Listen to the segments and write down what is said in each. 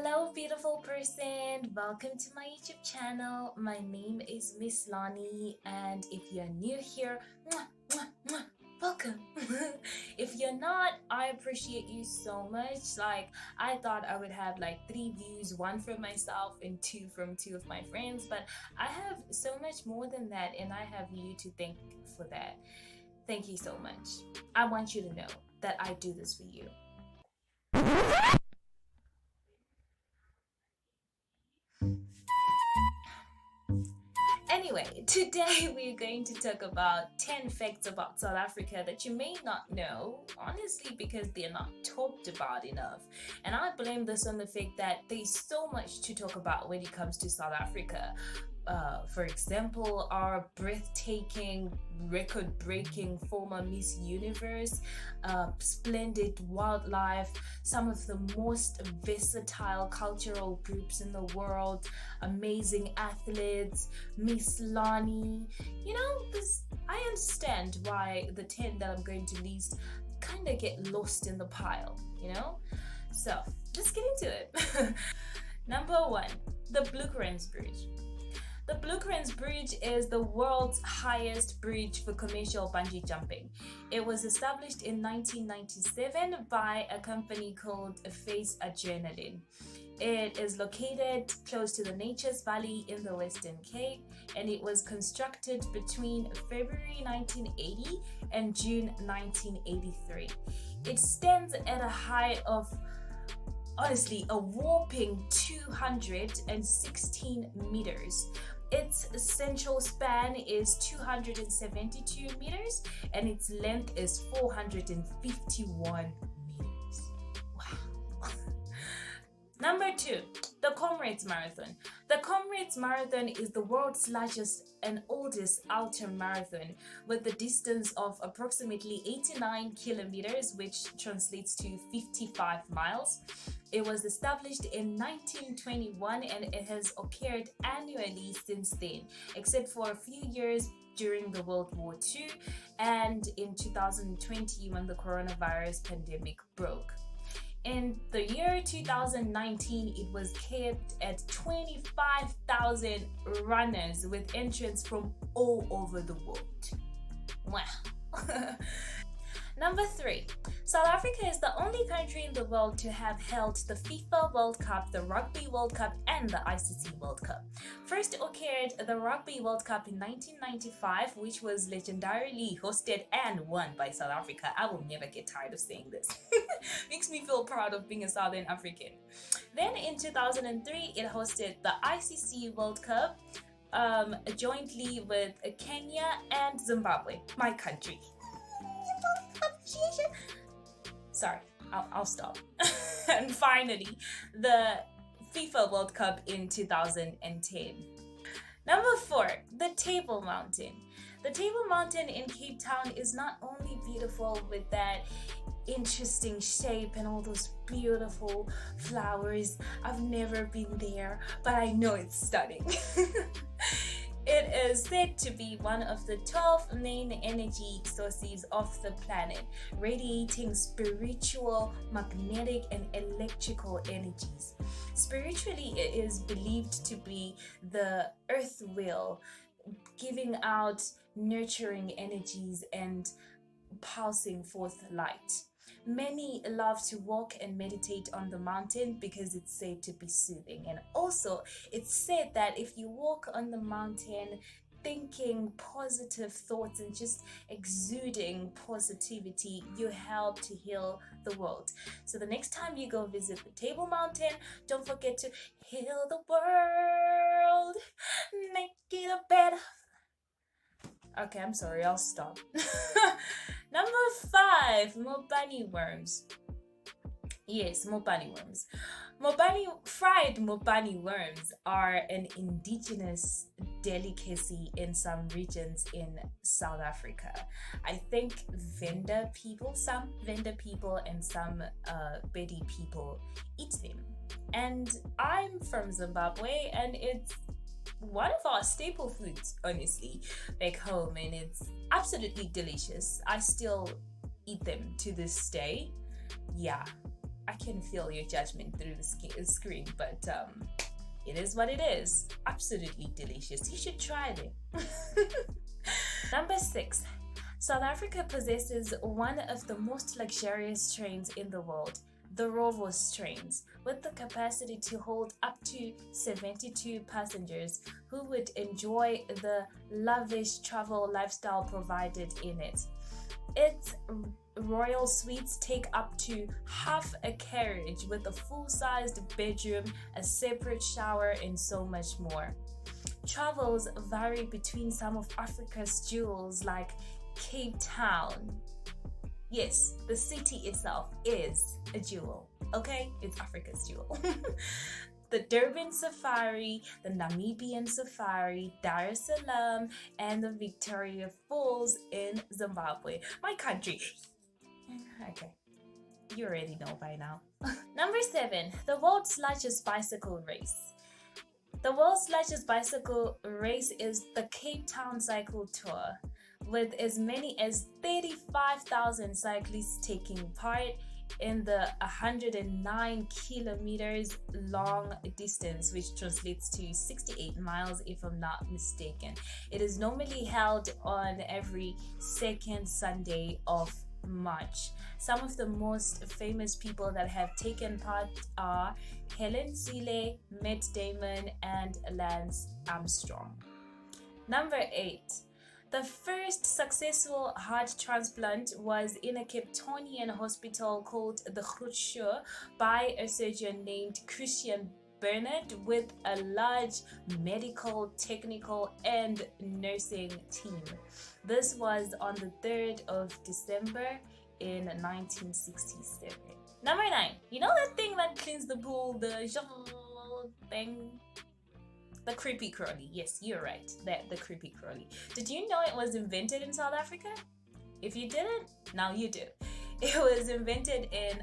Hello, beautiful person. Welcome to my YouTube channel. My name is Miss Lani, and if you're new here, mwah, mwah, mwah, welcome. If you're not, I appreciate you so much. I thought I would have like 3 views, one from myself and two from two of my friends, but I have so much more than that, and I have you to thank for that. Thank you so much. I want you to know that I do this for you. Anyway, today we're going to talk about 10 facts about South Africa that you may not know, honestly, because they're not talked about enough. And I blame this on the fact that there's so much to talk about when it comes to South Africa. For example, our breathtaking, record-breaking former Miss Universe, splendid wildlife, some of the most versatile cultural groups in the world, amazing athletes, Miss Lani. I understand why the 10 that I'm going to list kind of get lost in the pile, So, let's get into it. Number 1, the Bluebells Bridge. The Bluebells Bridge is the world's highest bridge for commercial bungee jumping. It was established in 1997 by a company called Face Adrenaline. It is located close to the Nature's Valley in the Western Cape, and it was constructed between February 1980 and June 1983. It stands at a height of, honestly, a whopping 216 meters. Its central span is 272 meters and its length is 451 meters. Wow. Number 2, the Comrades Marathon. The Comrades Marathon is the world's largest and oldest ultra marathon with a distance of approximately 89 kilometers, which translates to 55 miles. It was established in 1921 and it has occurred annually since then, except for a few years during the World War II and in 2020 when the coronavirus pandemic broke. In the year 2019, it was capped at 25,000 runners with entrants from all over the world. Wow. Number 3, South Africa is the only country in the world to have held the FIFA World Cup, the Rugby World Cup, and the ICC World Cup. First occurred the Rugby World Cup in 1995, which was legendarily hosted and won by South Africa. I will never get tired of saying this. Makes me feel proud of being a Southern African. Then in 2003, it hosted the ICC World Cup jointly with Kenya and Zimbabwe, my country. Sorry, I'll stop. And finally, the FIFA World Cup in 2010. Number 4, the Table Mountain. The Table Mountain in Cape Town is not only beautiful with that interesting shape and all those beautiful flowers. I've never been there, but I know it's stunning. It is said to be one of the 12 main energy sources of the planet, radiating spiritual, magnetic, and electrical energies. Spiritually, it is believed to be the earth wheel, giving out nurturing energies and pulsing forth light. Many love to walk and meditate on the mountain because it's said to be soothing. And also, it's said that if you walk on the mountain thinking positive thoughts and just exuding positivity, you help to heal the world. So the next time you go visit the Table Mountain, don't forget to heal the world, make it a better. Okay, I'm sorry, I'll stop. Number 5, Mopani worms. Yes, Mopani worms. Fried Mopani worms are an indigenous delicacy in some regions in South Africa. I think some Venda people and some Bedi people eat them. And I'm from Zimbabwe and it's one of our staple foods, honestly, back home, and it's absolutely delicious. I still eat them to this day. Yeah, I can feel your judgment through the screen, but it is what it is. Absolutely delicious. You should try them. Number 6. South Africa possesses one of the most luxurious trains in the world, the Rovos trains, with the capacity to hold up to 72 passengers who would enjoy the lavish travel lifestyle provided in it. Its royal suites take up to half a carriage with a full-sized bedroom, a separate shower, and so much more. Travels vary between some of Africa's jewels like Cape Town. Yes, the city itself is a jewel, okay? It's Africa's jewel. The Durban Safari, the Namibian Safari, Dar es Salaam, and the Victoria Falls in Zimbabwe, my country. Okay, you already know by now. Number 7, the world's largest bicycle race. The world's largest bicycle race is the Cape Town Cycle Tour, with as many as 35,000 cyclists taking part in the 109 kilometers long distance, which translates to 68 miles if I'm not mistaken. It is normally held on every second Sunday of March. Some of the most famous people that have taken part are Helen Zille, Matt Damon, and Lance Armstrong. Number 8. The first successful heart transplant was in a Capetonian hospital called the Grootschuur by a surgeon named Christian Bernard with a large medical, technical, and nursing team. This was on the 3rd of December in 1967. Number 9. You know that thing that cleans the pool, the thing? The Creepy Crony. Yes, you're right. The Creepy Crony. Did you know it was invented in South Africa? If you didn't, now you do. It was invented in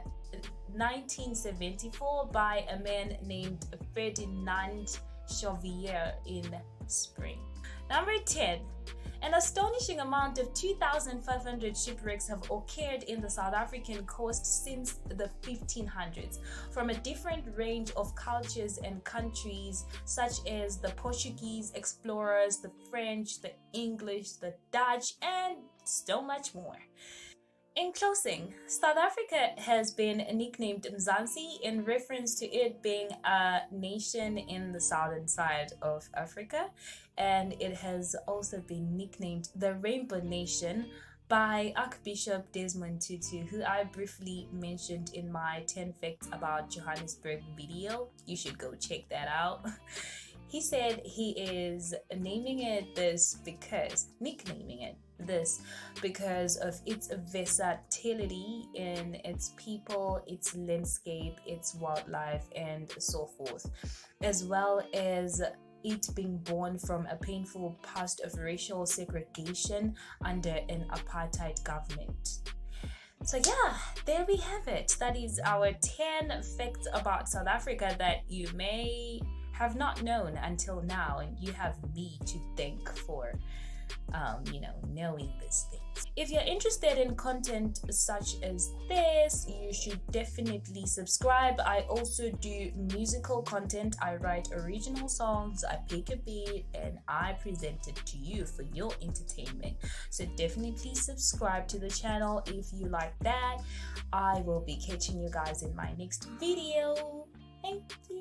1974 by a man named Ferdinand Chauvier in Spring. Number 10. An astonishing amount of 2,500 shipwrecks have occurred in the South African coast since the 1500s, from a different range of cultures and countries, such as the Portuguese explorers, the French, the English, the Dutch, and so much more. In closing, South Africa has been nicknamed Nzonzi in reference to it being a nation in the southern side of Africa, and it has also been nicknamed the Rainbow Nation by Archbishop Desmond Tutu, who I briefly mentioned in my 10 facts about Johannesburg video. You should go check that out. He said he is nicknaming it this because of its versatility in its people, its landscape, its wildlife, and so forth, as well as it being born from a painful past of racial segregation under an apartheid government. So yeah, there we have it. That is our 10 facts about South Africa that you may have not known until now, and you have me to thank for knowing these things. If you're interested in content such as this, you should definitely subscribe. I also do musical content. I write original songs, I pick a beat, and I present it to you for your entertainment. So definitely subscribe to the channel if you like that. I will be catching you guys in my next video. Thank you.